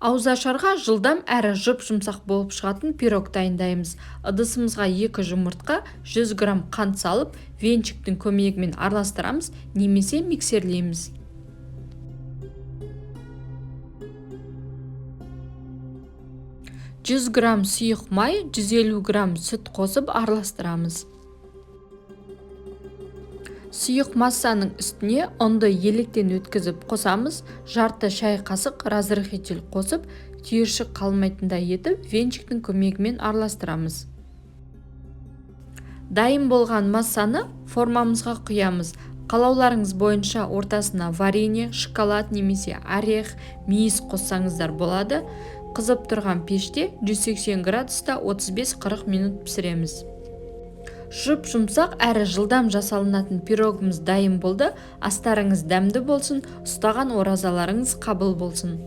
Ауызашарға жылдам әрі жұп-жұмсақ болып шығатын пирог дайындаймыз. Ыдысымызға 2 жұмыртқа, 100 грамм қант салып, венчиктің көмегімен араластырамыз немесе миксерлейміз. Жүз грамм сұйық май, 150 грамм сүт қосып араластырамыз. Сұйық массаның үстіне ұнды електен өткізіп қосамыз, жарты шай қасық разрыхитель қосып, түйіршік қалмайтындай етіп, венчиктің көмегімен араластырамыз. Дайын болған массаны формамызға құямыз. Қалауларыңыз бойынша ортасына варенье, шоколад немесе орех, мейіз қоссаңыздар болады. Қызып тұрған пеште 180 градуста 35-40 минут пісіреміз. Жұп-жұмсақ әрі жылдам жасалынатын пирогымыз дайын болды. Астарыңыз дәмді болсын, ұстаған оразаларыңыз қабыл болсын.